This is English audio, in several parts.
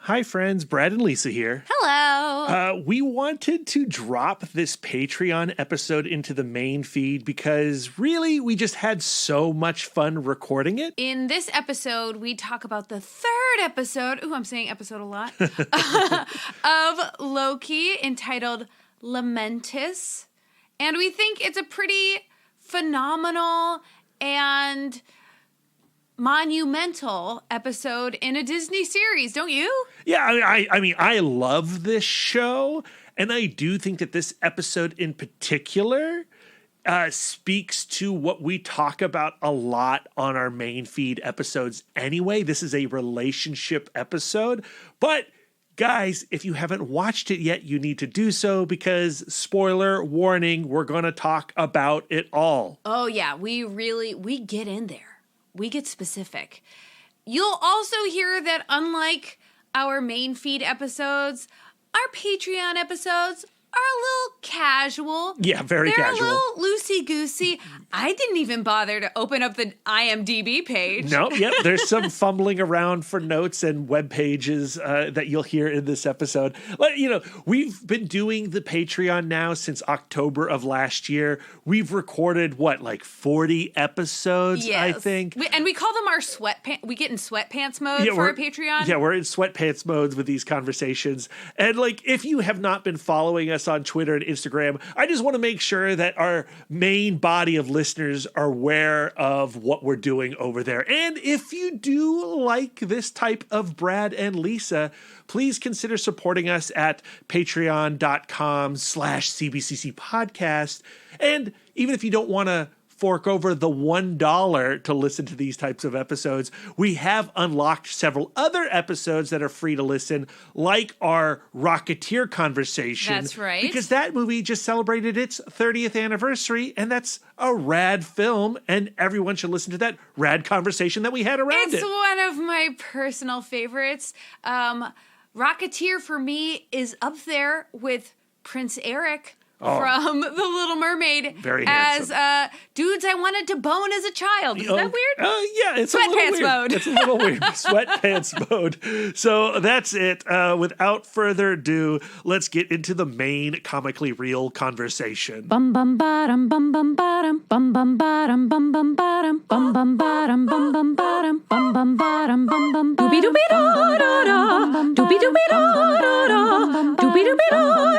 Hi, friends. Brad and Lisa here. Hello. We wanted to drop this Patreon episode into the main feed because really we just had so much fun recording it. In this episode, we talk about the third episode, I'm saying episode a lot, of Loki entitled Lamentis. And we think it's a pretty phenomenal and monumental episode in a Disney series, don't you? Yeah, I mean, I love this show, and I do think that this episode in particular speaks to what we talk about a lot on our main feed episodes anyway. This is a relationship episode, but guys, if you haven't watched it yet, you need to do so because, spoiler warning, we're going to talk about it all. Oh yeah, we get in there. We get specific. You'll also hear that unlike our main feed episodes, our Patreon episodes are a little casual. Yeah, very casual. They're a little loosey-goosey. I didn't even bother to open up the IMDb page. No, yep. There's some fumbling around for notes and web pages that you'll hear in this episode. But, you know, we've been doing the Patreon now since October of last year. We've recorded, 40 episodes, yes. I think. And we call them our sweatpants. We get in sweatpants mode for our Patreon. Yeah, we're in sweatpants modes with these conversations. And, if you have not been following us on Twitter and Instagram, I just want to make sure that our main body of listeners are aware of what we're doing over there. And if you do like this type of Brad and Lisa, please consider supporting us at patreon.com/CBCC podcast. And even if you don't want to fork over the $1 to listen to these types of episodes, we have unlocked several other episodes that are free to listen, like our Rocketeer conversation. That's right. Because that movie just celebrated its 30th anniversary, and that's a rad film, and everyone should listen to that rad conversation that we had around it. It's one of my personal favorites. Rocketeer for me is up there with Prince Eric from The Little Mermaid. Very handsome. As dudes I wanted to bone as a child. Is that weird? Yeah, it's Sweatpants a little weird. mode. It's a little weird. Sweatpants mode. So that's it. Without further ado, let's get into the main comically real conversation. Bum bum bottom bum bum bottom bum bum bottom bum bum bottom bum bum bottom bum bum bottom bum bum bottom bum bum doobie doobie da da da doobie doobie da da da doobie doobie da da da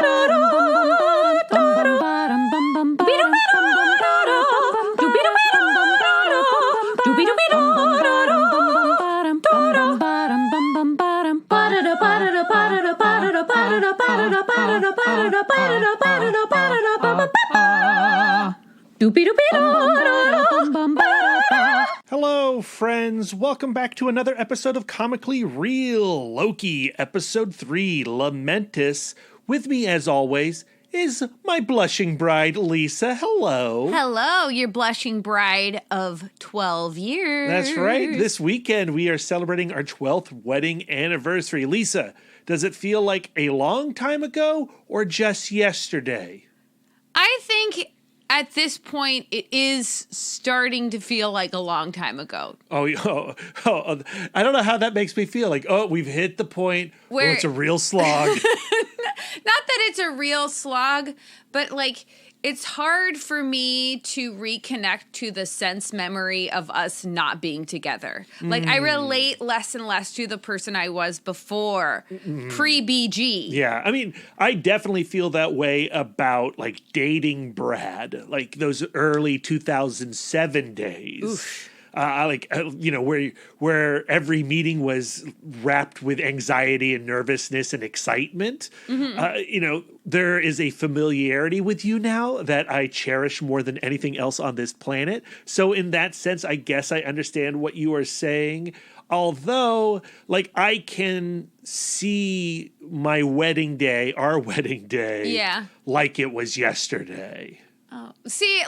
Hello, friends. Welcome back to another episode of Comically Real, Loki, Episode 3, Lamentis. With me, as always, is my blushing bride, Lisa. Hello. Hello, your blushing bride of 12 years. That's right. This weekend, we are celebrating our 12th wedding anniversary. Lisa, does it feel like a long time ago or just yesterday? I think at this point, it is starting to feel like a long time ago. I don't know how that makes me feel. We've hit the point where it's a real slog. Not that it's a real slog, but it's hard for me to reconnect to the sense memory of us not being together. I relate less and less to the person I was before, pre-BG. Yeah, I mean, I definitely feel that way about dating Brad, those early 2007 days. Oof. Where every meeting was wrapped with anxiety and nervousness and excitement. Mm-hmm. There is a familiarity with you now that I cherish more than anything else on this planet. So in that sense, I guess I understand what you are saying. Although, I can see my wedding day, our wedding day, like it was yesterday. Oh, see,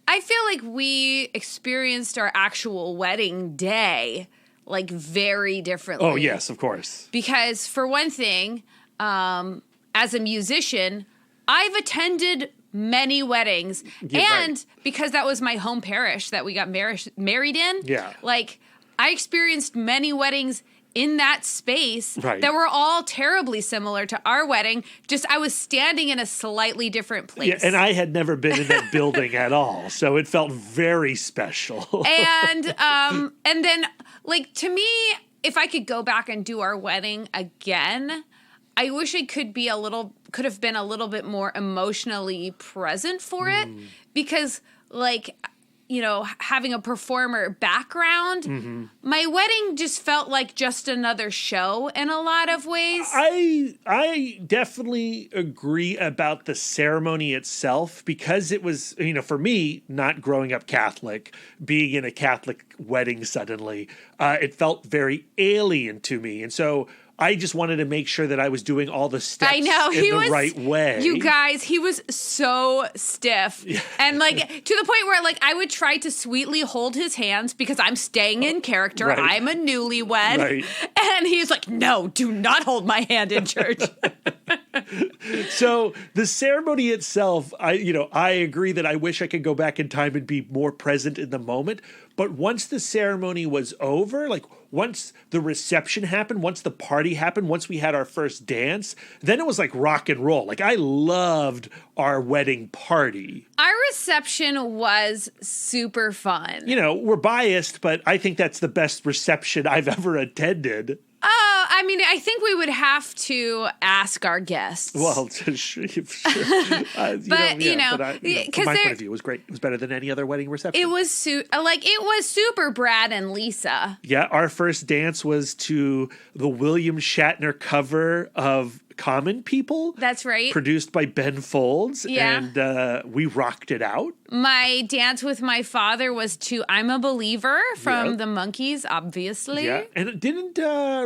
I feel like we experienced our actual wedding day very differently. Oh, yes, of course. Because for one thing, as a musician, I've attended many weddings. Because that was my home parish that we got married in. Yeah. I experienced many weddings in that space Right. that were all terribly similar to our wedding. Just I was standing in a slightly different place. Yeah, and I had never been in that building at all, so it felt very special. And then, like, to me, if I could go back and do our wedding again, I wish I could have been a little bit more emotionally present for it, because, like, you know, having a performer background, my wedding just felt like just another show in a lot of ways. I definitely agree about the ceremony itself, because it was, you know, for me, not growing up Catholic, being in a Catholic wedding suddenly, it felt very alien to me. And so I just wanted to make sure that I was doing all the steps in the right way. You guys, he was so stiff. And, like, to the point where, like, I would try to sweetly hold his hands because I'm staying in character. Right. I'm a newlywed. Right. And he's like, no, do not hold my hand in church. So the ceremony itself, I agree that I wish I could go back in time and be more present in the moment. But once the ceremony was over, like once the reception happened, once the party happened, once we had our first dance, then it was like rock and roll. Like I loved our wedding party. Our reception was super fun. You know, we're biased, but I think that's the best reception I've ever attended. Oh, I mean, I think we would have to ask our guests. Well, sure. From my point of view, it was great. It was better than any other wedding reception. It was super Brad and Lisa. Yeah, our first dance was to the William Shatner cover of Common People. That's right. Produced by Ben Folds. Yeah. And we rocked it out. My dance with my father was to I'm a Believer from the Monkees, obviously. Yeah. And didn't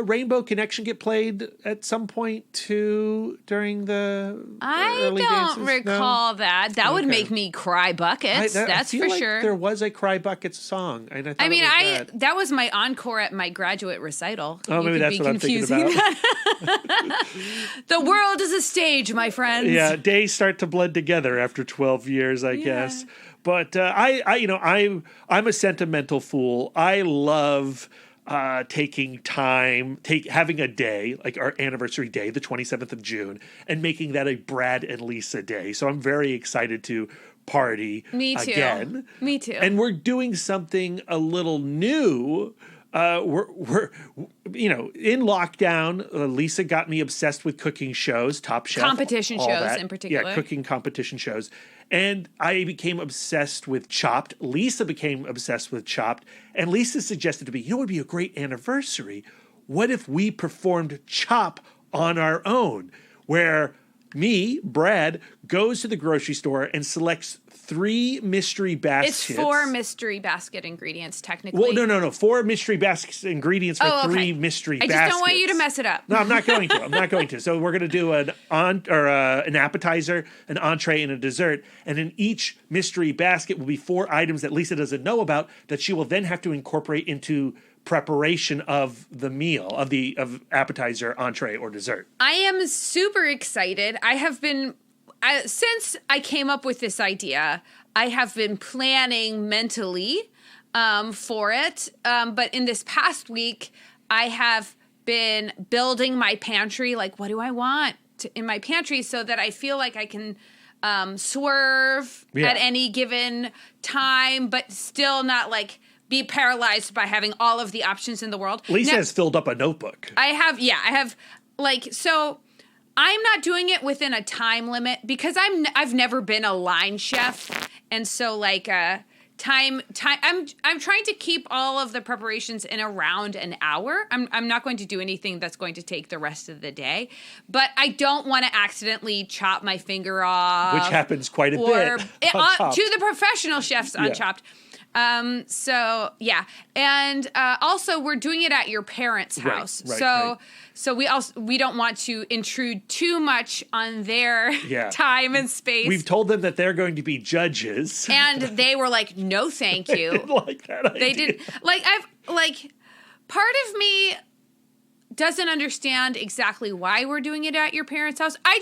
Rainbow Connection get played at some point too during the early dances? I don't recall that. That would make me cry buckets. That's I feel for like sure. There was a Cry Buckets song. And I thought that was my encore at my graduate recital. Oh, maybe that's what I'm thinking about. The world is a stage, my friends. Yeah, days start to blend together after 12 years, I guess. But I'm a sentimental fool. I love taking time, having a day, like our anniversary day, the 27th of June, and making that a Brad and Lisa day. So I'm very excited to party again. Me too. And we're doing something a little new. We're in lockdown. Lisa got me obsessed with cooking shows, Top Chef, competition all shows that. in particular. Yeah, cooking competition shows. And I became obsessed with Chopped. Lisa became obsessed with Chopped. And Lisa suggested to me, what would be a great anniversary? What if we performed Chop on our own? Where me, Brad, goes to the grocery store and selects 3 mystery baskets. It's 4 mystery basket ingredients, technically. Well, no. 4 mystery basket ingredients for 3 mystery baskets. I just don't want you to mess it up. No, I'm not going to. So we're going to do an appetizer, an entree, and a dessert. And in each mystery basket will be 4 items that Lisa doesn't know about that she will then have to incorporate into preparation of the meal, of appetizer, entree, or dessert. I am super excited. I have been, since I came up with this idea, I have been planning mentally for it. But in this past week, I have been building my pantry. Like, what do I want in my pantry so that I feel like I can swerve at any given time, but still not like be paralyzed by having all of the options in the world. Lisa has filled up a notebook. I have so I'm not doing it within a time limit because I've never been a line chef. And so I'm trying to keep all of the preparations in around an hour. I'm not going to do anything that's going to take the rest of the day, but I don't want to accidentally chop my finger off, which happens quite a bit to the professional chefs on Chopped. And also we're doing it at your parents' house. So we don't want to intrude too much on their time and space. We've told them that they're going to be judges. And they were like, no, thank you. They didn't like that idea. They did. Part of me doesn't understand exactly why we're doing it at your parents' house. I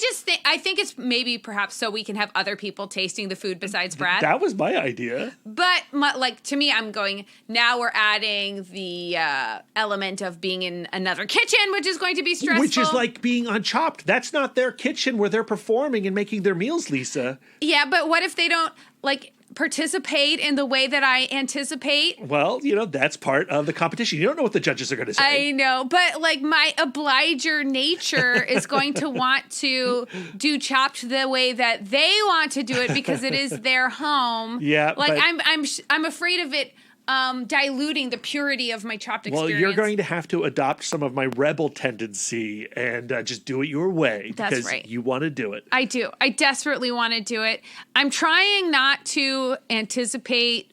think it's maybe perhaps so we can have other people tasting the food besides Brad. That was my idea. But to me, I'm going, now we're adding the element of being in another kitchen, which is going to be stressful. Which is like being on Chopped. That's not their kitchen where they're performing and making their meals, Lisa. Yeah, but what if they don't participate in the way that I anticipate? Well, that's part of the competition. You don't know what the judges are going to say. I know, but my obliger nature is going to want to do Chopped the way that they want to do it because it is their home. Yeah, I'm afraid of it diluting the purity of my Chopped experience. Well, you're going to have to adopt some of my rebel tendency and just do it your way. That's because right. You want to do it. I do. I desperately want to do it. I'm trying not to anticipate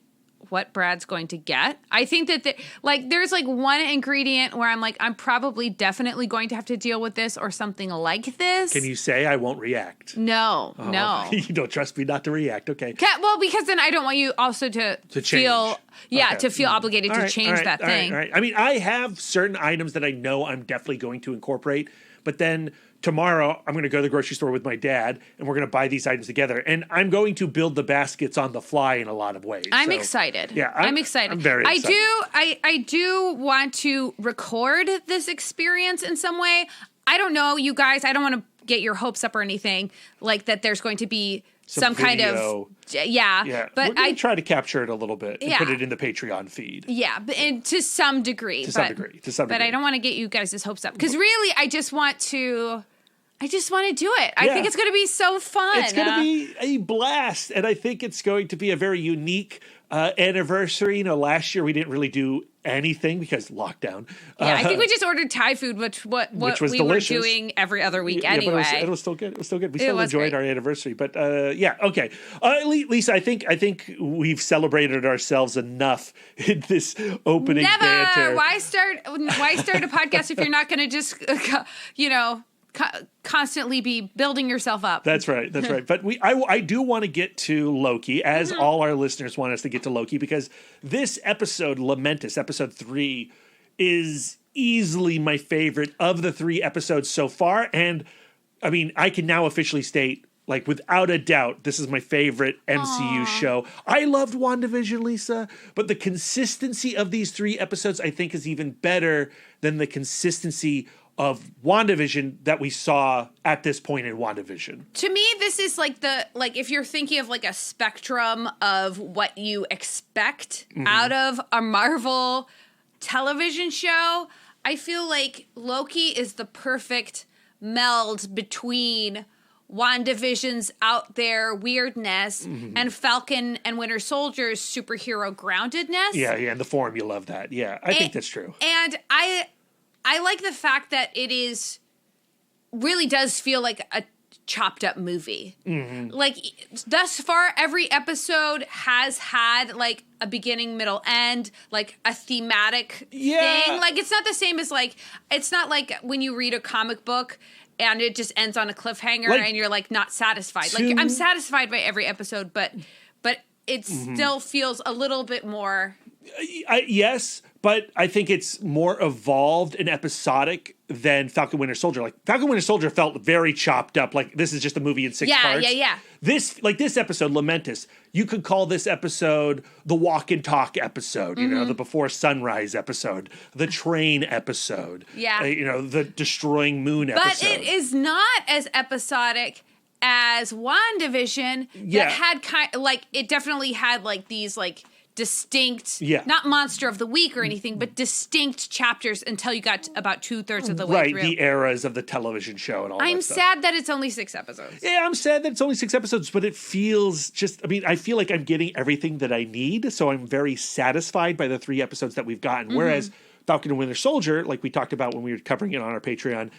what Brad's going to get. I think that there's one ingredient where I'm probably definitely going to have to deal with this or something like this. Can you say I won't react? No. You don't trust me not to react. Okay. Well, because then I don't want you also to feel to feel obligated to change that thing. All right. I mean, I have certain items that I know I'm definitely going to incorporate, but then tomorrow I'm going to go to the grocery store with my dad and we're going to buy these items together, and I'm going to build the baskets on the fly in a lot of ways. I'm excited. Yeah, I'm excited. I'm very excited. I do want to record this experience in some way. I don't know, you guys, I don't want to get your hopes up or anything like that there's going to be some kind of yeah, but we're going to try to capture it a little bit and put it in the Patreon feed. Yeah, and to some degree. But I don't want to get you guys' hopes up because really I just want to do it. I think it's going to be so fun. It's going to be a blast, and I think it's going to be a very unique anniversary. Last year we didn't really do anything because lockdown. Yeah, I think we just ordered Thai food, which was we delicious. Were doing every other week anyway. But it was still good. It was still good. We still enjoyed our anniversary. But okay. Lisa, I think we've celebrated ourselves enough in this opening banter. Why start a podcast if you're not going to just constantly be building yourself up? That's right. But I do want to get to Loki, as all our listeners want us to get to Loki, because this episode, Lamentis, episode 3, is easily my favorite of the 3 episodes so far. And I mean, I can now officially state, without a doubt, this is my favorite MCU show. I loved WandaVision, Lisa, but the consistency of these 3 episodes, I think, is even better than the consistency of WandaVision that we saw at this point in WandaVision. To me, this is if you're thinking of a spectrum of what you expect out of a Marvel television show, I feel like Loki is the perfect meld between WandaVision's out there weirdness and Falcon and Winter Soldier's superhero groundedness. Yeah, and the form, you love that. Yeah, I think that's true. And I like the fact that it really does feel like a chopped up movie. Thus far, every episode has had a beginning, middle, end, a thematic thing. It's not the same as it's not like when you read a comic book and it just ends on a cliffhanger and you're not satisfied. I'm satisfied by every episode, but it still feels a little bit more. Yes, but I think it's more evolved and episodic than Falcon Winter Soldier. Falcon Winter Soldier felt very chopped up. This is just a movie in 6 parts. Yeah. This episode, Lamentis, you could call this episode the walk and talk episode, the before sunrise episode, the train episode, the destroying moon episode. But it is not as episodic as WandaVision that had it definitely had these distinct, not monster of the week or anything, but distinct chapters until you got about 2/3 of the way through. Right, the eras of the television show and all that stuff. I'm sad that it's only 6 episodes. Yeah, I'm sad that it's only 6 episodes, but it feels I feel like I'm getting everything that I need, so I'm very satisfied by the 3 episodes that we've gotten. Whereas Falcon and Winter Soldier, like we talked about when we were covering it on our Patreon,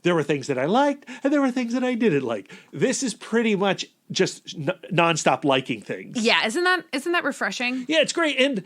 there were things that I liked and there were things that I didn't like. This is pretty much just nonstop liking things. Yeah, isn't that refreshing? Yeah, it's great. And,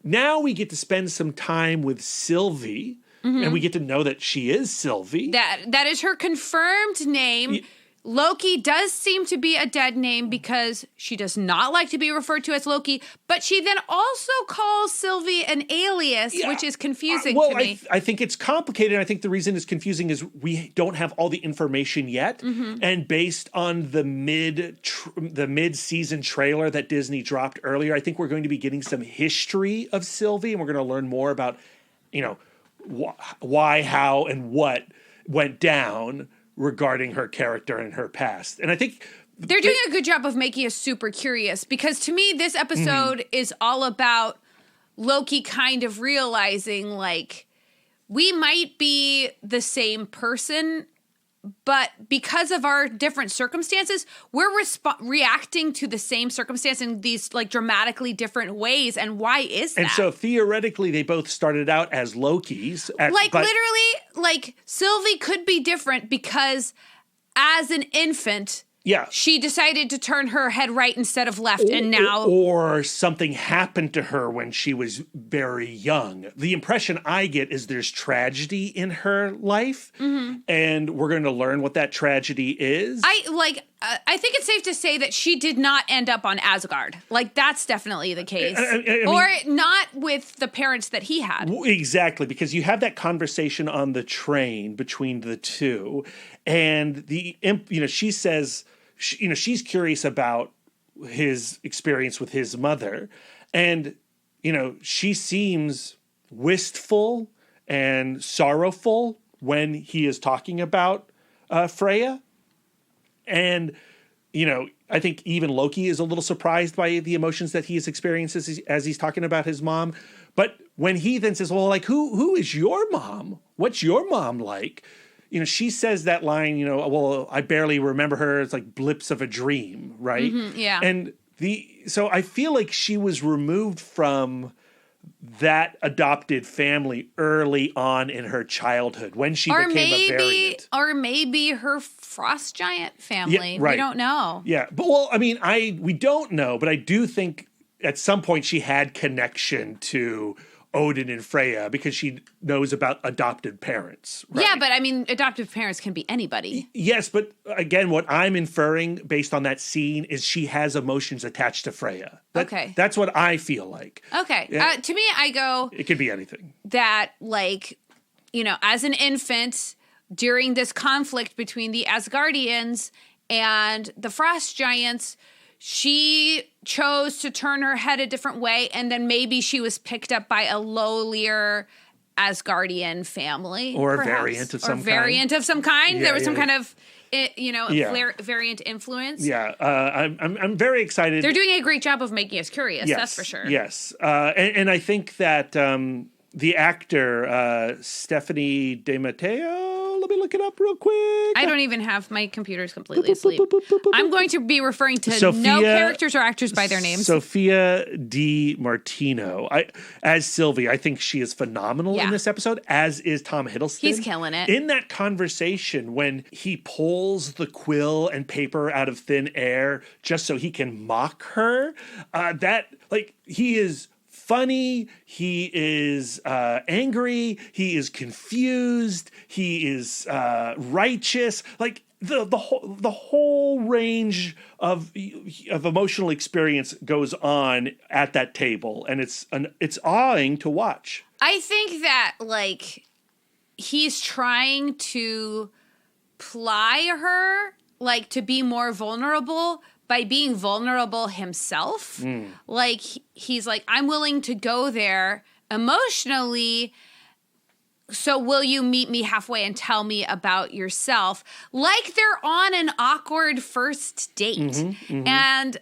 now we get to spend some time with Sylvie and we get to know that she is Sylvie. That is her confirmed name. Loki does seem to be a dead name because she does not like to be referred to as Loki, but she then also calls Sylvie an alias, which is confusing to me. I think it's complicated. I think the reason it's confusing is we don't have all the information yet. And based on the mid-season trailer that Disney dropped earlier, I think we're going to be getting some history of Sylvie, and we're going to learn more about, why, how, and what went down regarding her character and her past. And I think they're doing a good job of making us super curious, because to me, this episode is all about Loki kind of realizing, like, we might be the same person, but because of our different circumstances, we're reacting to the same circumstance in these, like, dramatically different ways. And why is that? And so theoretically, they both started out as Lokis. Literally, Sylvie could be different because as an infant, she decided to turn her head right instead of left, and now... Or something happened to her when she was very young. The impression I get is there's tragedy in her life, and we're going to learn what that tragedy is. I think it's safe to say that she did not end up on Asgard. Like, that's definitely the case. Or not with the parents that he had. Exactly, because you have that conversation on the train between the two, and she says, she's curious about his experience with his mother, and, she seems wistful and sorrowful when he is talking about Freya. And, I think even Loki is a little surprised by the emotions that he has experienced as he's talking about his mom. But when he then says, well, like, who is your mom? What's your mom like? She says that line, well, I barely remember her. It's like blips of a dream, right? Yeah. And so I feel like she was removed from that adopted family early on in her childhood when she became a variant. Or maybe her frost giant family. Yeah, right. We don't know. Yeah. But we don't know, but I do think at some point she had connection to Odin and Freya because she knows about adopted parents. Right? Yeah, but adoptive parents can be anybody. Yes, but again, what I'm inferring based on that scene is she has emotions attached to Freya. Okay. That's what I feel like. Okay. To me, I go... It could be anything. That, as an infant, during this conflict between the Asgardians and the Frost Giants... She chose to turn her head a different way, and then maybe she was picked up by a lowlier Asgardian family. Or perhaps. A variant of some kind. Variant of some kind. Yeah, there was some kind of, variant influence. Yeah, I'm very excited. They're doing a great job of making us curious, that's for sure. Yes, and I think that the actor, Stephanie DeMatteo, let me look it up real quick. I don't even have, my computer's completely asleep. I'm going to be referring to no characters or actors by their names. Sophia Di Martino. As Sylvie, I think she is phenomenal in this episode, as is Tom Hiddleston. He's killing it. In that conversation when he pulls the quill and paper out of thin air just so he can mock her, he is funny, he is angry, he is confused, he is righteous. Like the whole range of emotional experience goes on at that table, and it's awing to watch. I think that he's trying to ply her to be more vulnerable by being vulnerable himself. He's like, I'm willing to go there emotionally, so will you meet me halfway and tell me about yourself? Like they're on an awkward first date. And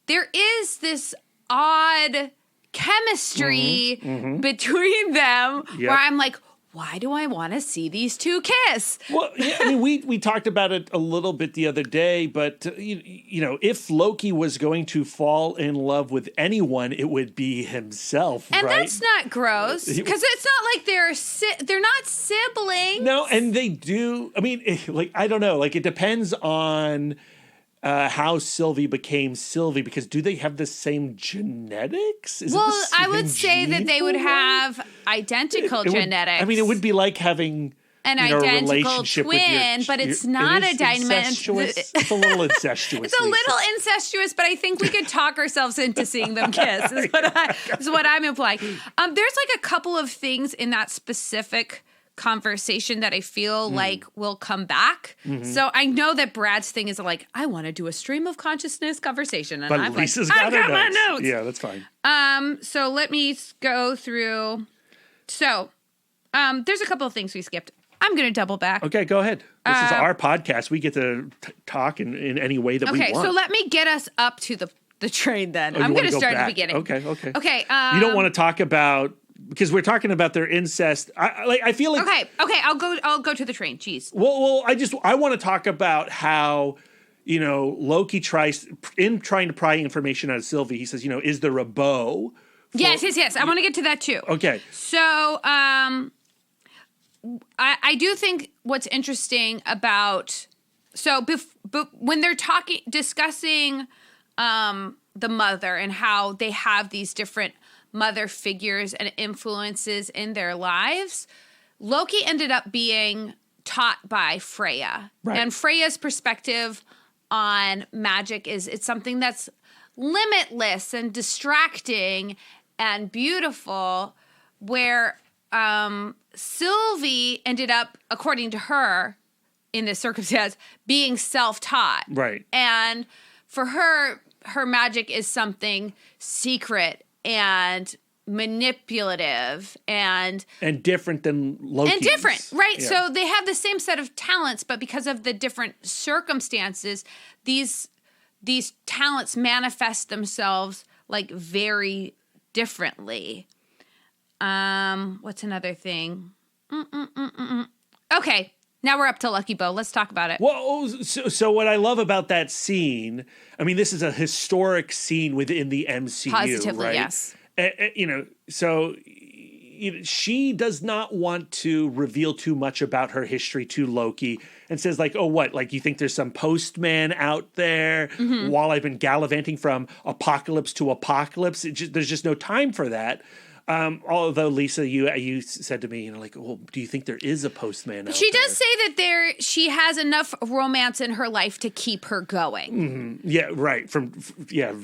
there is this odd chemistry between them where I'm like, why do I want to see these two kiss? Well, yeah, we talked about it a little bit the other day, but if Loki was going to fall in love with anyone, it would be himself, and right? That's not gross, because it's not like they're not siblings. No, and they do. I don't know. It depends on how Sylvie became Sylvie, because do they have the same genetics? I would say that they would have identical genetics. It would be like having an you know, identical relationship twin, but it's not a dynamic. It's a little incestuous. It's a little incestuous, but I think we could talk ourselves into seeing them kiss. Is what I'm implying. There's like a couple of things in that specific conversation that I feel like will come back. So I know that Brad's thing is like, I want to do a stream of consciousness conversation, and But I'm Lisa's like, got I've her got my notes. notes. Yeah, that's fine. So let me go through. So, there's a couple of things we skipped. I'm going to double back. Okay, go ahead. This is our podcast. We get to talk in any way that we want. Okay, so let me get us up to the train then. Oh, I'm going to go start at back. the beginning. Okay. Okay. You don't want to talk about, because we're talking about their incest. I feel like. Okay. I'll go to the train. Jeez. Well, I want to talk about how, you know, Loki trying to pry information out of Sylvie. He says, you know, is there a bow? Yes. I want to get to that too. Okay. So, I do think what's interesting about when they're discussing the mother and how they have these different mother figures and influences in their lives, Loki ended up being taught by Freya. Right. And Freya's perspective on magic is it's something that's limitless and distracting and beautiful, where Sylvie ended up, according to her, in this circumstance, being self-taught. Right. And for her magic is something secret and manipulative and different than Loki's. And different, right? Yeah. So they have the same set of talents, but because of the different circumstances, these talents manifest themselves like very differently. What's another thing? Okay, now we're up to Lucky Bow. Let's talk about it. Well, so what I love about that scene, I mean, this is a historic scene within the MCU, Positively, right? yes. You know, so she does not want to reveal too much about her history to Loki, and says like, oh, what? Like, you think there's some postman out there while I've been gallivanting from apocalypse to apocalypse? There's just no time for that. Although Lisa, you said to me, you know, like, well, do you think there is a postman out She there? does say that she has enough romance in her life to keep her going. Mm-hmm. Yeah, right.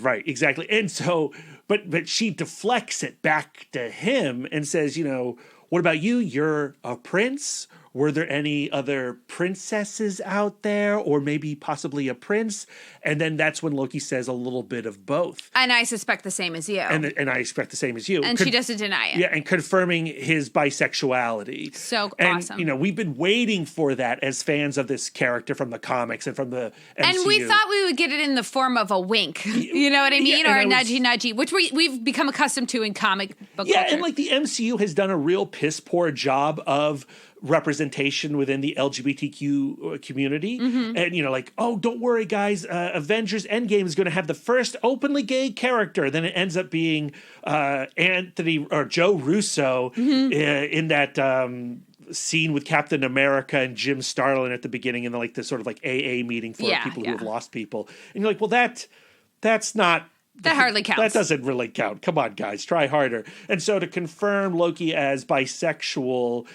Right, exactly. And so, but she deflects it back to him and says, you know, what about you? You're a prince. Were there any other princesses out there, or maybe possibly a prince? And then that's when Loki says a little bit of both. And I suspect the same as you. And I expect the same as you. And she doesn't deny it. Yeah, and confirming his bisexuality. So and, awesome. You know, we've been waiting for that as fans of this character from the comics and from the MCU. And we thought we would get it in the form of a wink. You know what I mean? Yeah, or a nudgy, which we've become accustomed to in comic book Yeah, culture. and like the MCU has done a real piss poor job of representation within the LGBTQ community. And, you know, like, oh, don't worry, guys, Avengers Endgame is going to have the first openly gay character. Then it ends up being Anthony or Joe Russo in that scene with Captain America and Jim Starlin at the beginning, and like the sort of like AA meeting for people who have lost people. And you're like, well, that's not. That hardly counts. That doesn't really count. Come on, guys, try harder. And so to confirm Loki as bisexual,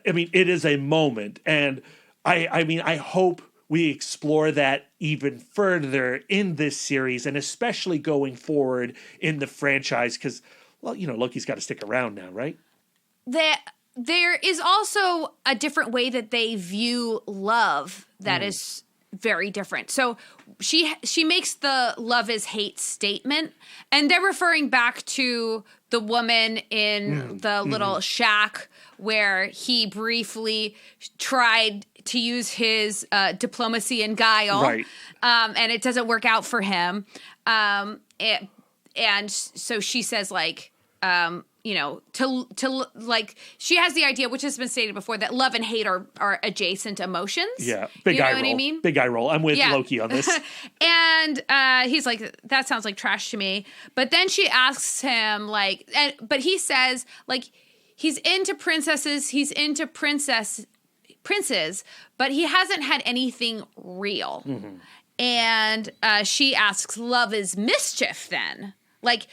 I mean, it is a moment. And I hope we explore that even further in this series, and especially going forward in the franchise, because, well, you know, Loki's got to stick around now, right? There is also a different way that they view love that is very different. So she makes the love is hate statement, and they're referring back to the woman in the little shack where he briefly tried to use his diplomacy and guile, right. And it doesn't work out for him. And so she says, like, you know, to like, she has the idea, which has been stated before, that love and hate are adjacent emotions. Yeah, big eye roll. What I mean? Big eye roll. I'm with Loki on this. And he's like, that sounds like trash to me. But then she asks him, like, but he says, like, he's into princesses, he's into princes, but he hasn't had anything real. And she asks, love is mischief then? Like,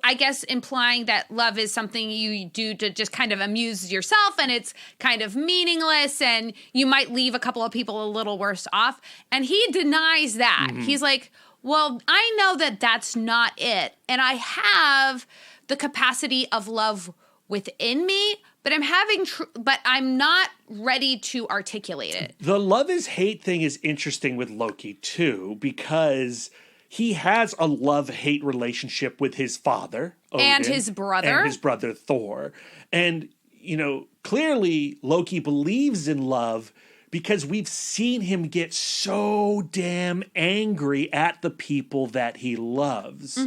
I guess implying that love is something you do to just kind of amuse yourself and it's kind of meaningless and you might leave a couple of people a little worse off. And he denies that. He's like, well, I know that that's not it. And I have the capacity of love within me, but I'm not ready to articulate it. The love is hate thing is interesting with Loki too, because he has a love-hate relationship with his father, Odin, and his brother Thor. And, clearly Loki believes in love because we've seen him get so damn angry at the people that he loves.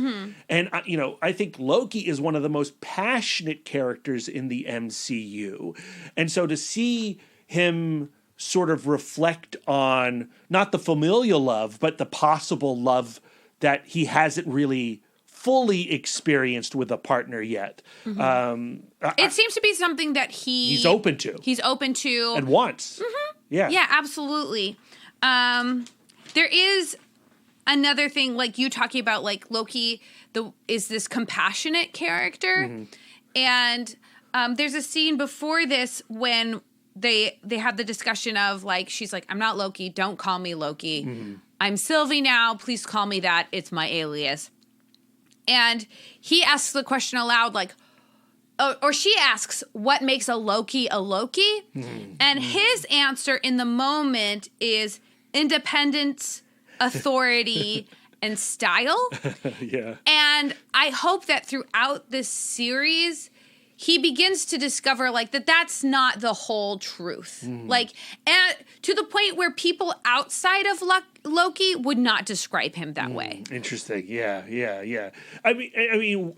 And, I think Loki is one of the most passionate characters in the MCU. And so to see him sort of reflect on not the familial love, but the possible love that he hasn't really fully experienced with a partner yet. It seems to be something that he's open to. And wants. Yeah. Yeah, absolutely. There is another thing, like you talking about, like Loki is this compassionate character. And there's a scene before this when they have the discussion of, like, she's like, I'm not Loki. Don't call me Loki. I'm Sylvie now. Please call me that. It's my alias. And he asks the question aloud, like, or she asks, what makes a Loki a Loki? And his answer in the moment is independence, authority, and style. Yeah. And I hope that throughout this series, he begins to discover, like, that's not the whole truth. Like, and to the point where people outside of Loki would not describe him that way. Interesting. Yeah. I mean,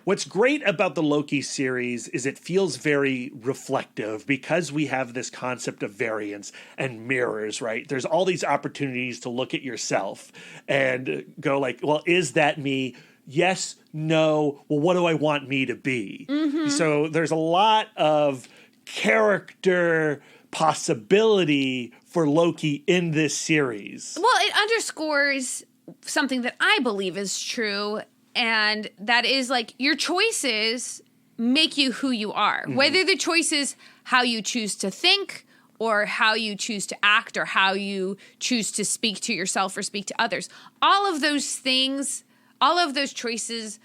what's great about the Loki series is it feels very reflective because we have this concept of variance and mirrors, right? There's all these opportunities to look at yourself and go like, well, is that me? Yes, no, well, what do I want me to be? So there's a lot of character possibility for Loki in this series. Well, it underscores something that I believe is true, and that is, like, your choices make you who you are. Whether the choice is how you choose to think or how you choose to act or how you choose to speak to yourself or speak to others. All of those things, all of those choices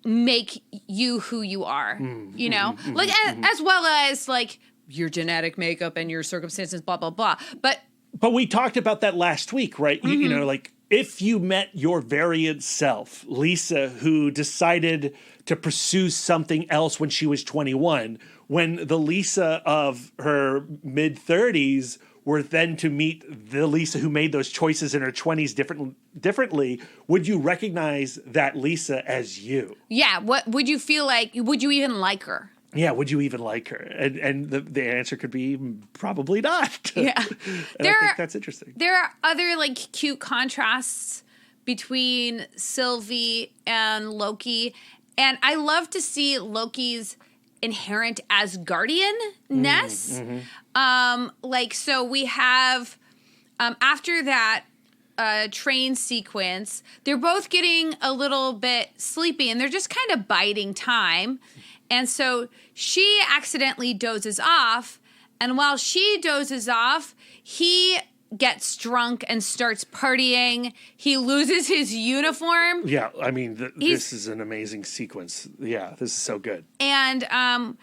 make you who you are, like as well as like your genetic makeup and your circumstances, blah, blah, blah. But we talked about that last week, right? Like if you met your variant self, Lisa, who decided to pursue something else when she was 21, when the Lisa of her mid-30s were then to meet the Lisa who made those choices in her 20s differently, would you recognize that Lisa as you? Yeah. What would you feel like? Would you even like her? Yeah, would you even like her? And the answer could be probably not. Yeah. I think that's interesting. There are other, like, cute contrasts between Sylvie and Loki. And I love to see Loki's inherent Asgardian-ness. So we have, after that train sequence, they're both getting a little bit sleepy and they're just kind of biding time. And so she accidentally dozes off. And while she dozes off, he gets drunk and starts partying. He loses his uniform. Yeah, I mean, this is an amazing sequence. Yeah, this is so good. And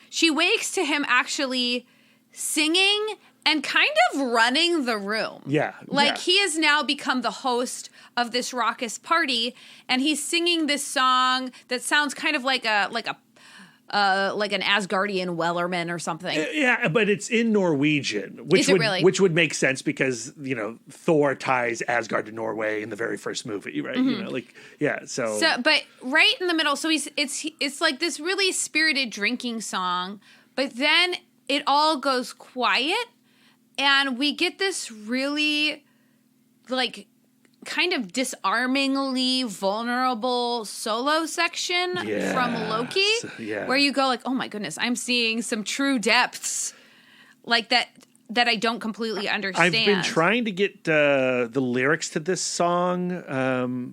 she wakes to him actually singing and kind of running the room. Yeah. He has now become the host of this raucous party, and he's singing this song that sounds kind of like an Asgardian Wellerman or something. Yeah, but it's in Norwegian, which would make sense because, Thor ties Asgard to Norway in the very first movie, right? So but right in the middle, so it's like this really spirited drinking song, but then it all goes quiet and we get this really, like, kind of disarmingly vulnerable solo section from Loki, where you go like, oh my goodness, I'm seeing some true depths, like that I don't completely understand. I've been trying to get the lyrics to this song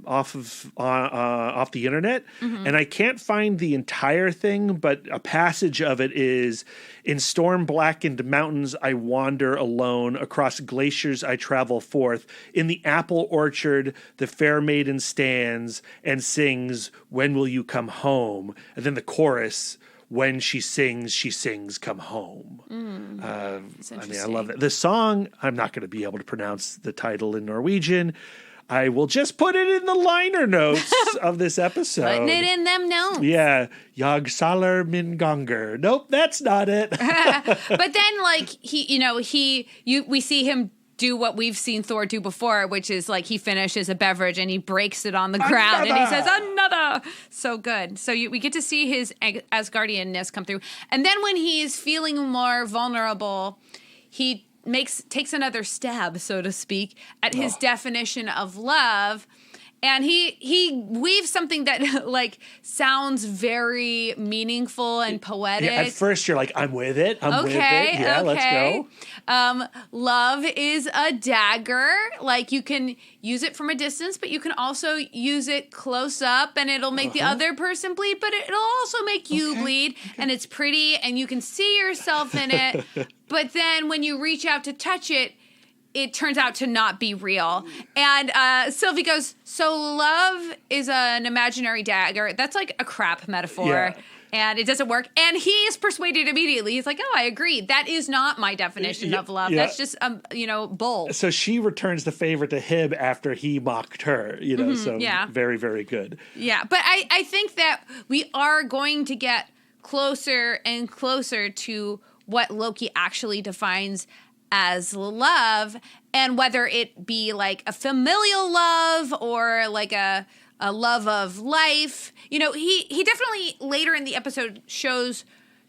off the internet, and I can't find the entire thing, but a passage of it is, "In storm-blackened mountains I wander alone, across glaciers I travel forth. In the apple orchard the fair maiden stands and sings, 'When will you come home?' And then the chorus, 'When she sings, come home.'" I love that. The song, I'm not going to be able to pronounce the title in Norwegian. I will just put it in the liner notes of this episode. Putting it in them notes. Yeah. Jeg Saler Min Ganger. Nope, that's not it. But then, like, we see him do what we've seen Thor do before, which is like he finishes a beverage and he breaks it on the ground and he says, "Another." So good. So we get to see his Asgardianness come through. And then when he's feeling more vulnerable, he takes another stab, so to speak, at his definition of love. And he weaves something that like sounds very meaningful and poetic. Yeah, at first you're like, I'm with it. I'm with it. Yeah, let's go. Love is a dagger. Like you can use it from a distance, but you can also use it close up and it'll make the other person bleed, but it'll also make you bleed. And it's pretty and you can see yourself in it. But then when you reach out to touch it, it turns out to not be real. And Sylvie goes, "So love is an imaginary dagger." That's like a crap metaphor. Yeah. And it doesn't work. And he is persuaded immediately. He's like, "Oh, I agree. That is not my definition of love. That's just, bull." So she returns the favor to him after he mocked her, very, very good. Yeah, but I think that we are going to get closer and closer to what Loki actually defines as love, and whether it be like a familial love or like a love of life. He definitely later in the episode shows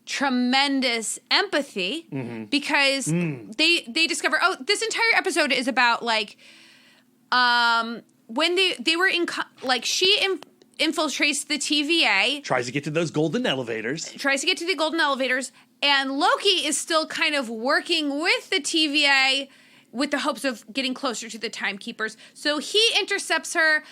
tremendous empathy because they discover, this entire episode is about like when they were in she infiltrates the TVA, tries to get to those golden elevators, and Loki is still kind of working with the TVA with the hopes of getting closer to the timekeepers. So he intercepts her,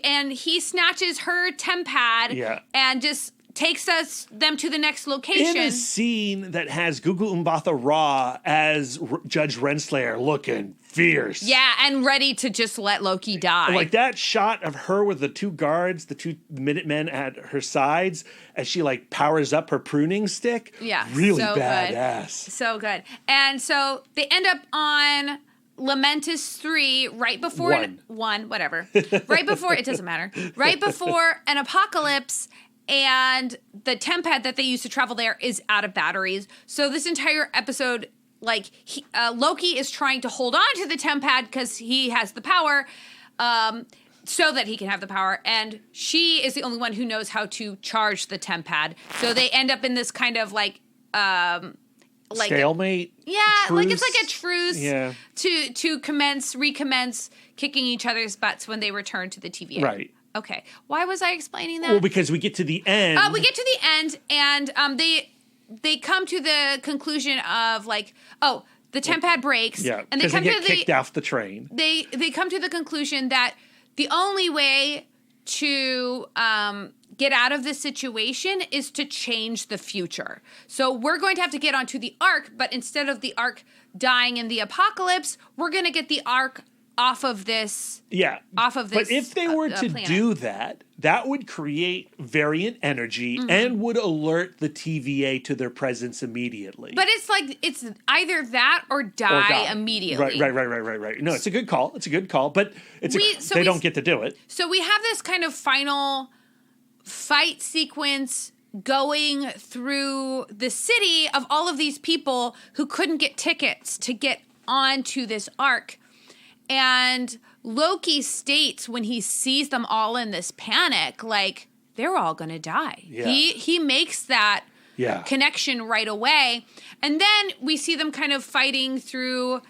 and he snatches her tempad and just takes them to the next location. In a scene that has Gugu Mbatha Raw as Judge Renslayer looking fierce. Yeah, and ready to just let Loki die. Like that shot of her with the two guards, the two Minutemen at her sides, as she like powers up her pruning stick. Yeah, really so badass. Good. So good. And so they end up on Lamentis 3 right before one, whatever. Right before, it doesn't matter. Right before an apocalypse. And the tempad that they use to travel there is out of batteries. So this entire episode, Loki is trying to hold on to the tempad because he has the power, so that he can have the power. And she is the only one who knows how to charge the tempad. So they end up in this kind of stalemate. Truce. It's like a truce to recommence kicking each other's butts when they return to the TVA. Right. Okay. Why was I explaining that? Well, because we get to the end. And they come to the conclusion of the tempad breaks. Yeah, and because they get kicked off the train. They come to the conclusion that the only way to get out of this situation is to change the future. So we're going to have to get onto the Ark, but instead of the Ark dying in the apocalypse, we're going to get the Ark off of this. Yeah. Off of this. But if they were to do that, that would create variant energy and would alert the TVA to their presence immediately. But it's either that or die immediately. Right. No, it's a good call. But they don't get to do it. So we have this kind of final fight sequence going through the city of all of these people who couldn't get tickets to get onto this Ark. And Loki states when he sees them all in this panic, they're all going to die. Yeah. He makes that connection right away. And then we see them kind of fighting through,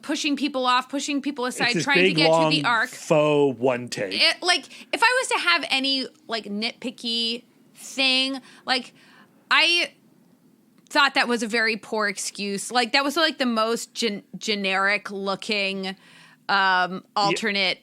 pushing people off, pushing people aside, trying to get to the Ark. Faux one take. If I was to have any nitpicky thing, thought that was a very poor excuse. Like, that was like the most generic looking alternate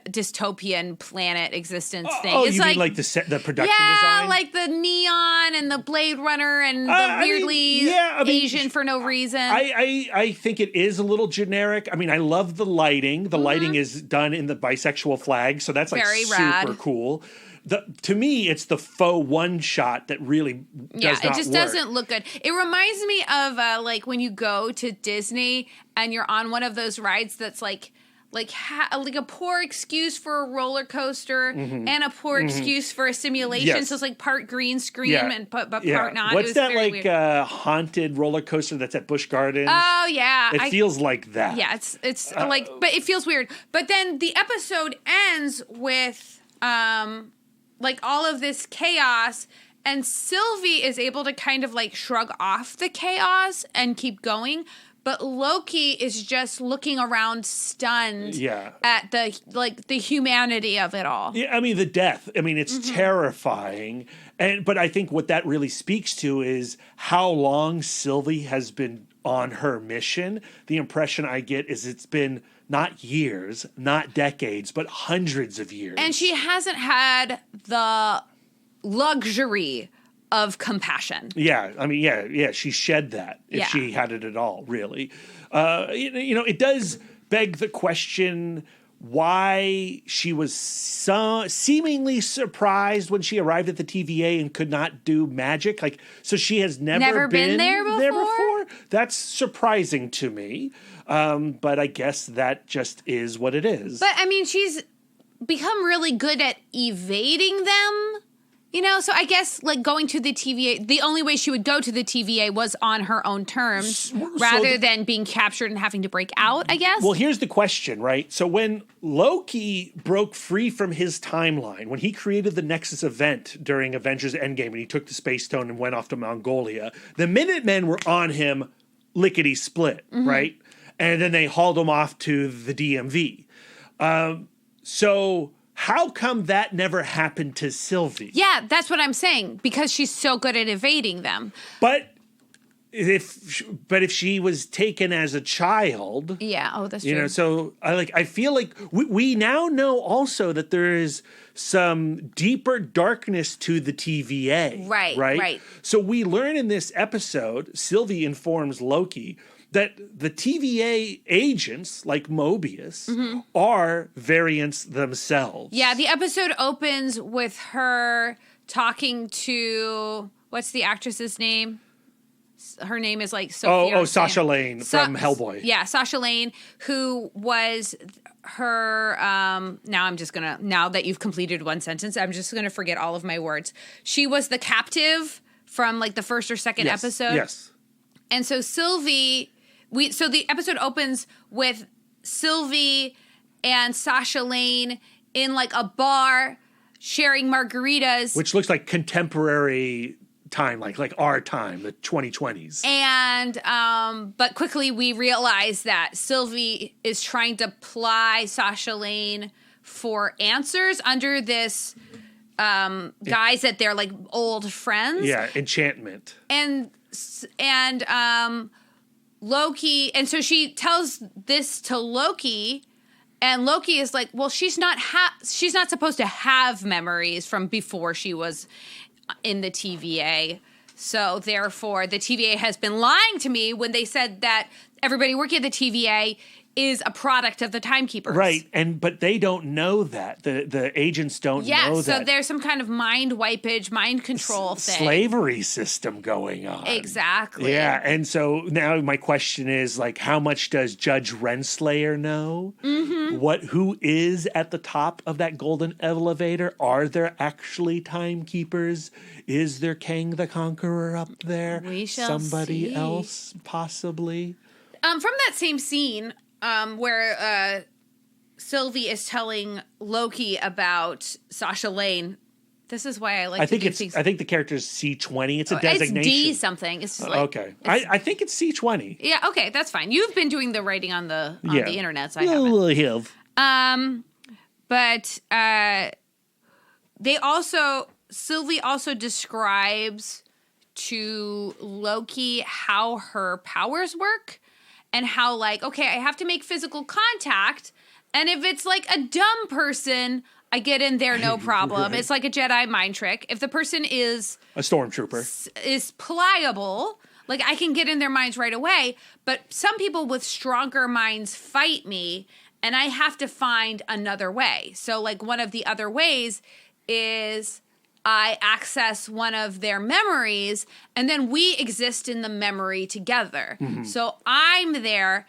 dystopian planet existence thing. Oh, it's you mean like the production design? Yeah, like the neon and the Blade Runner and the weirdly Asian for no reason. I think it is a little generic. I mean, I love the lighting. The lighting is done in the bisexual flag, so that's like very super rad. cool. To me, it's the faux one shot that really does not it just work. doesn't look good. It reminds me of like when you go to Disney and you're on one of those rides that's like a poor excuse for a roller coaster and a poor excuse for a simulation. Yes. So it's like part green screen and but part not. What's that like haunted roller coaster that's at Busch Gardens? Oh yeah, it feels like that. Yeah, it's like, but it feels weird. But then the episode ends with like all of this chaos. And Sylvie is able to kind of like shrug off the chaos and keep going. But Loki is just looking around stunned at the humanity of it all. Yeah, I mean, the death. I mean, it's terrifying. But I think what that really speaks to is how long Sylvie has been on her mission. The impression I get is it's been not years, not decades, but hundreds of years. And she hasn't had the luxury of compassion. Yeah, I mean, yeah, she shed that if she had it at all, really. It does beg the question why she was so seemingly surprised when she arrived at the TVA and could not do magic. Like, so she has never been there before? That's surprising to me. But I guess that just is what it is. But I mean, she's become really good at evading them. You know, so I guess like going to the TVA, the only way she would go to the TVA was on her own terms rather than being captured and having to break out, I guess. Well, here's the question, right? So when Loki broke free from his timeline, when he created the Nexus event during Avengers Endgame and he took the Space Stone and went off to Mongolia, the Minutemen were on him lickety-split, right? And then they hauled him off to the DMV. So how come that never happened to Sylvie? Yeah, that's what I'm saying, because she's so good at evading them. But if she was taken as a child, that's true. You know, so I feel like we now know also that there is some deeper darkness to the TVA. Right. So we learn in this episode, Sylvie informs Loki that the TVA agents, like Mobius, are variants themselves. Yeah, the episode opens with her talking to, what's the actress's name? Her name is like Sophia. Sasha Lane from Hellboy. Yeah, Sasha Lane, who was her, now that you've completed one sentence, I'm just going to forget all of my words. She was the captive from like the first or second episode. Yes. And so Sylvie... So the episode opens with Sylvie and Sasha Lane in like a bar sharing margaritas. Which looks like contemporary time, like our time, the 2020s. And, but quickly we realize that Sylvie is trying to ply Sasha Lane for answers under this guise that they're like old friends. Yeah, enchantment. And Loki, and so she tells this to Loki, and Loki is like, well, she's not supposed to have memories from before she was in the TVA. So therefore, the TVA has been lying to me when they said that everybody working at the TVA is a product of the Timekeepers. Right, but they don't know that. The agents don't know that. Yeah, so there's some kind of mind wipage, mind control thing. Slavery system going on. Exactly. Yeah, and so now my question is, like, how much does Judge Renslayer know? Who is at the top of that golden elevator? Are there actually Timekeepers? Is there Kang the Conqueror up there? We shall Somebody see. else, possibly? From that same scene... where Sylvie is telling Loki about Sasha Lane. This is why I like. I think the character is C20. It's a designation. It's D something. It's like, okay. I think it's C20. Yeah. Okay, that's fine. You've been doing the writing on the internet, so I haven't. But Sylvie also describes to Loki how her powers work and how, like, okay, I have to make physical contact. And if it's like a dumb person, I get in there, no problem. Right. It's like a Jedi mind trick. If the person is a stormtrooper, is pliable, like I can get in their minds right away. But some people with stronger minds fight me, and I have to find another way. So like one of the other ways is I access one of their memories, and then we exist in the memory together. Mm-hmm. So I'm there,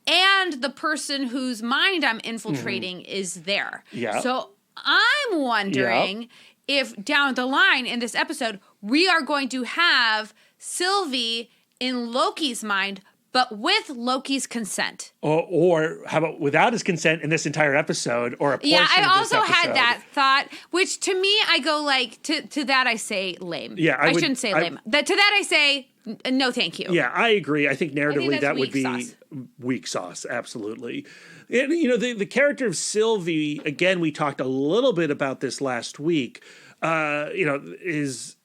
and the person whose mind I'm infiltrating is there. Yeah. So I'm wondering if down the line in this episode, we are going to have Sylvie in Loki's mind, but with Loki's consent. Or how about without his consent in this entire episode, or a portion of this episode? Yeah, I also had that thought, which to me, I go like, to that I say lame. Yeah, I shouldn't say lame. To that I say, no thank you. Yeah, I agree. I think narratively that would be sauce. Weak sauce, absolutely. And, you know, the character of Sylvie, again, we talked a little bit about this last week, you know, is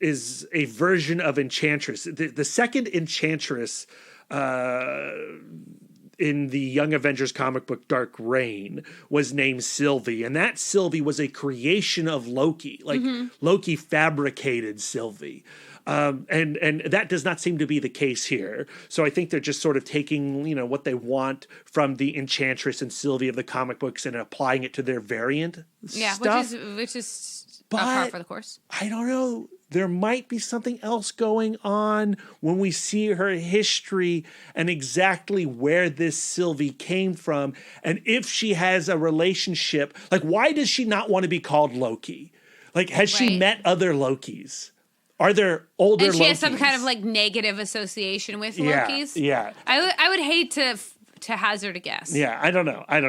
a version of Enchantress. The second Enchantress in the Young Avengers comic book Dark Reign was named Sylvie, and that Sylvie was a creation of Loki. Like Loki fabricated Sylvie. And that does not seem to be the case here. So I think they're just sort of taking, you know, what they want from the Enchantress and Sylvie of the comic books and applying it to their variant stuff. Which is par for the course. I don't know. There might be something else going on when we see her history and exactly where this Sylvie came from. And if she has a relationship, like, why does she not want to be called Loki? Like, has she met other Lokis? Are there older Lokis? And she has some kind of like negative association with Lokis? Yeah. I would hate to hazard a guess. Yeah, I don't know. I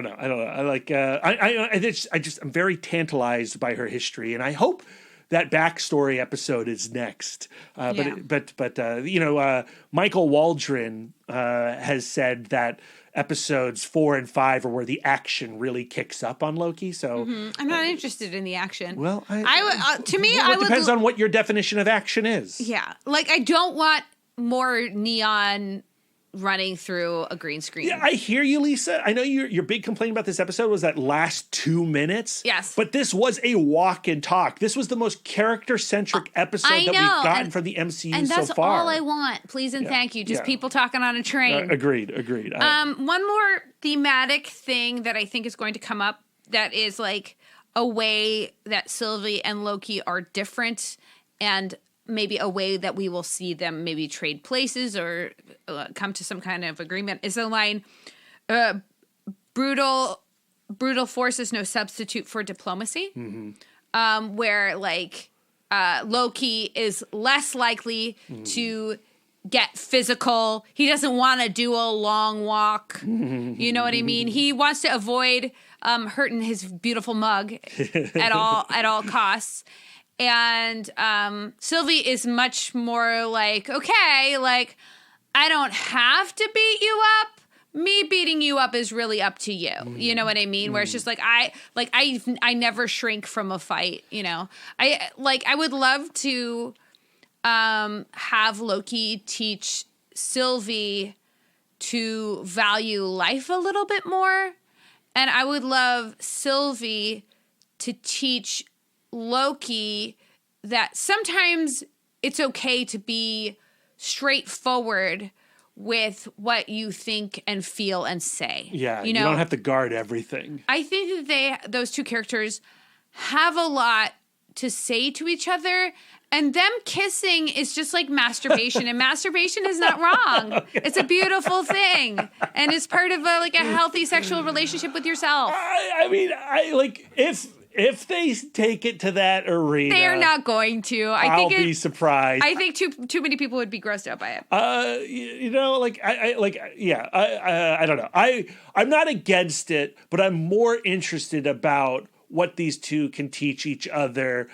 like, I'm very tantalized by her history, and I hope that backstory episode is next. But you know, Michael Waldron has said that episodes 4 and 5 are where the action really kicks up on Loki. So I'm not interested in the action. Well, it depends on what your definition of action is. Yeah, like I don't want more neon running through a green screen. Yeah, I hear you, Lisa. I know your big complaint about this episode was that last 2 minutes. Yes. But this was a walk and talk. This was the most charect-centric episode that we've gotten from the MCU so far. And that's all I want. Please and thank you. Just people talking on a train. Agreed. One more thematic thing that I think is going to come up that is like a way that Sylvie and Loki are different, and maybe a way that we will see them maybe trade places or come to some kind of agreement is the line, brutal force is no substitute for diplomacy. Where like Loki is less likely to get physical. He doesn't want to do a long walk. You know what I mean? He wants to avoid hurting his beautiful mug at all costs. And Sylvie is much more like, okay, like, I don't have to beat you up. Me beating you up is really up to you. You know what I mean? Where it's just like, I never shrink from a fight, you know? I would love to have Loki teach Sylvie to value life a little bit more. And I would love Sylvie to teach Loki that sometimes it's okay to be straightforward with what you think and feel and say. Yeah, you don't have to guard everything. I think that those two characters have a lot to say to each other, and them kissing is just like masturbation, and masturbation is not wrong. It's a beautiful thing, and it's part of a healthy sexual relationship with yourself. If they take it to that arena, they're not going to. I'll be surprised. I think too many people would be grossed out by it. I don't know. I'm not against it, but I'm more interested about what these two can teach each other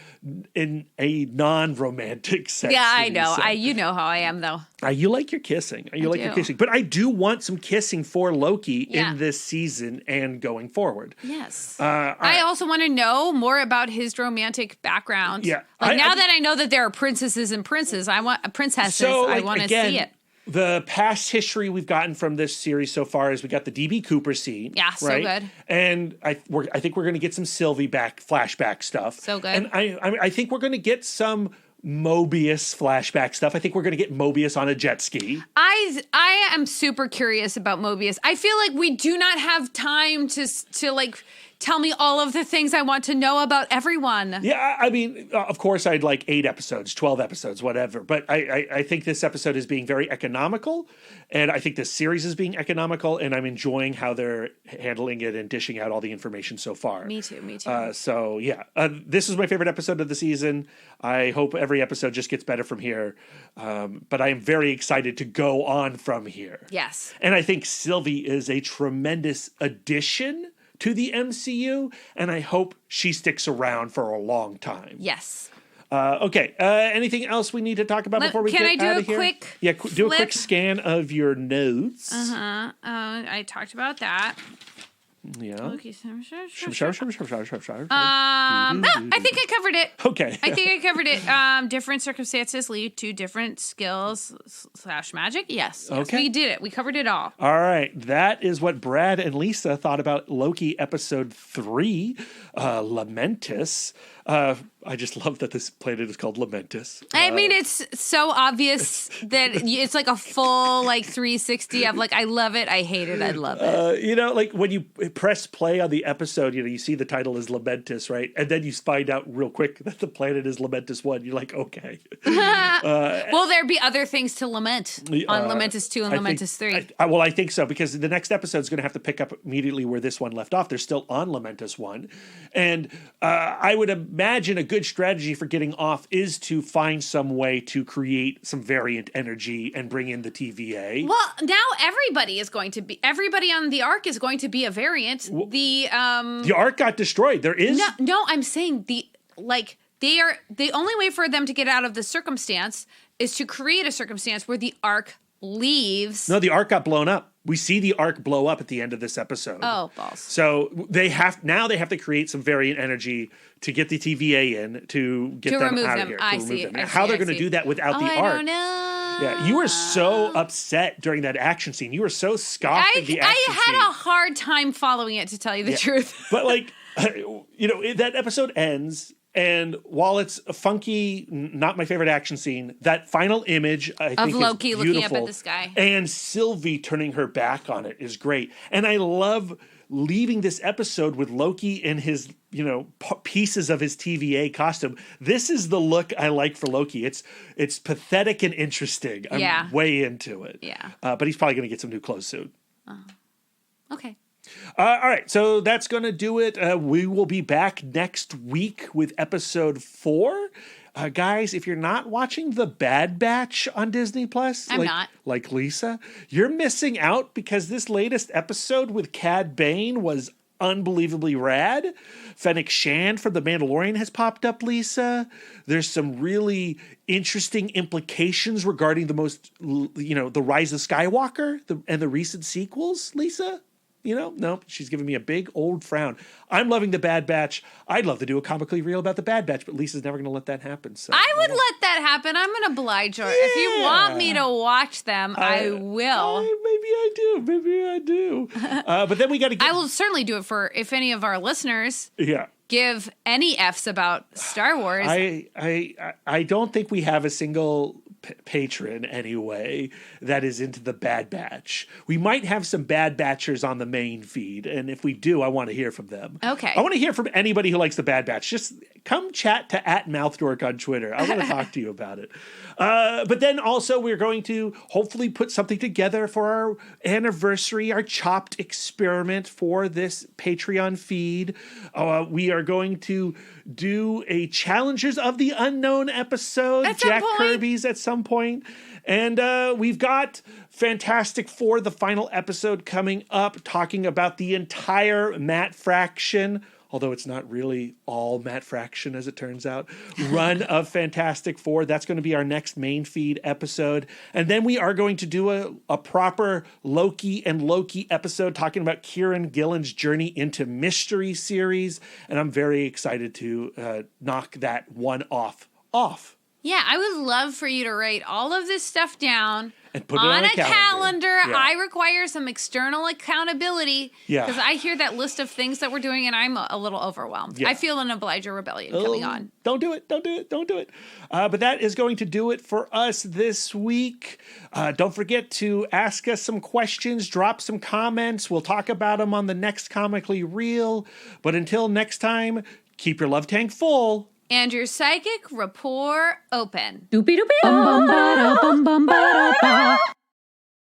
in a non-romantic sex. Yeah, I know. So, You know how I am, though. you like your kissing. Your kissing. But I do want some kissing for Loki in this season and going forward. Yes. I also want to know more about his romantic background. Yeah. Now that I know that there are princesses and princesses, I want to see it. The past history we've gotten from this series so far is we got the DB Cooper scene. Yeah, so right? good. And I think we're going to get some Sylvie flashback stuff. So good. And I think we're going to get some Mobius flashback stuff. I think we're going to get Mobius on a jet ski. I am super curious about Mobius. I feel like we do not have time to like tell me all of the things I want to know about everyone. Yeah, I mean, of course, I'd like 8 episodes, 12 episodes, whatever. But I think this episode is being very economical, and I think this series is being economical, and I'm enjoying how they're handling it and dishing out all the information so far. Me too. So, yeah, this is my favorite episode of the season. I hope every episode just gets better from here. But I am very excited to go on from here. Yes. And I think Sylvie is a tremendous addition to the MCU, and I hope she sticks around for a long time. Yes. Okay. Anything else we need to talk about before we get out of here? Do a quick scan of your notes. I talked about that. Yeah. Okay. I think I covered it. Okay. I think I covered it. Different circumstances lead to different skills / magic. Yes. Okay. We did it. We covered it all. All right. That is what Brad and Lisa thought about Loki episode 3, Lamentis. I just love that this planet is called Lamentis. I mean, it's so obvious that it's like a full 360 of I love it, I hate it, I love it. When you press play on the episode, you see the title is Lamentis, right? And then you find out real quick that the planet is Lamentis 1. You're like, okay. Will there be other things to lament on Lamentis 2 and Lamentis 3? I think so, because the next episode is going to have to pick up immediately where this one left off. They're still on Lamentis 1. And I would imagine a good strategy for getting off is to find some way to create some variant energy and bring in the TVA. Well, now everybody on the Ark is going to be a variant. The Ark got destroyed. There is no. I'm saying the only way for them to get out of the circumstance is to create a circumstance where the Ark leaves. No, the Ark got blown up. We see the Ark blow up at the end of this episode. Oh, balls. So they have to create some variant energy to get the TVA in to get them out of here. I see. How they're going to do that without the Ark? I don't know. Yeah, you were so upset during that action scene. You were so scoffed at the action scene. I had a hard time following it, to tell you the truth. But that episode ends. And while it's a funky, not my favorite action scene, that final image I think of Loki is looking up at the sky and Sylvie turning her back on it is great. And I love leaving this episode with Loki in his pieces of his TVA costume. This is the look I like for Loki. It's pathetic and interesting. I'm way into it. Yeah. But he's probably going to get some new clothes soon. Okay. All right, so that's going to do it. We will be back next week with episode 4. Guys, if you're not watching The Bad Batch on Disney Plus, I'm not. Like Lisa, you're missing out, because this latest episode with Cad Bane was unbelievably rad. Fennec Shand from The Mandalorian has popped up, Lisa. There's some really interesting implications regarding the Rise of Skywalker and the recent sequels, Lisa. No, she's giving me a big old frown. I'm loving The Bad Batch. I'd love to do a comically real about The Bad Batch, but Lisa's never going to let that happen. So I would let that happen. I'm going to oblige her. Yeah. If you want me to watch them, I will. Maybe I do. But then we got to I will certainly do it for if any of our listeners. Yeah. Give any F's about Star Wars. I don't think we have a single patron anyway that is into The Bad Batch. We might have some Bad Batchers on the main feed, and if we do, I want to hear from them. Okay. I want to hear from anybody who likes The Bad Batch. Just come chat to @mouthdork on Twitter. I want to talk to you about it. But then also we're going to hopefully put something together for our anniversary, our Chopped experiment for this Patreon feed. We are going to do a Challengers of the Unknown episode. Jack Kirby's at some point. And we've got Fantastic Four, the final episode coming up, talking about the entire Matt Fraction although it's not really all Matt Fraction as it turns out, run of Fantastic Four. That's going to be our next main feed episode. And then we are going to do a proper Loki and Loki episode talking about Kieran Gillen's journey into mystery series. And I'm very excited to knock that one off. Yeah, I would love for you to write all of this stuff down and put it on a calendar. Yeah. I require some external accountability because I hear that list of things that we're doing and I'm a little overwhelmed. Yeah. I feel an obliger rebellion coming on. Don't do it. But that is going to do it for us this week. Don't forget to ask us some questions, drop some comments. We'll talk about them on the next Comically Real. But until next time, keep your love tank full. And your psychic rapport open. Doopy doopy.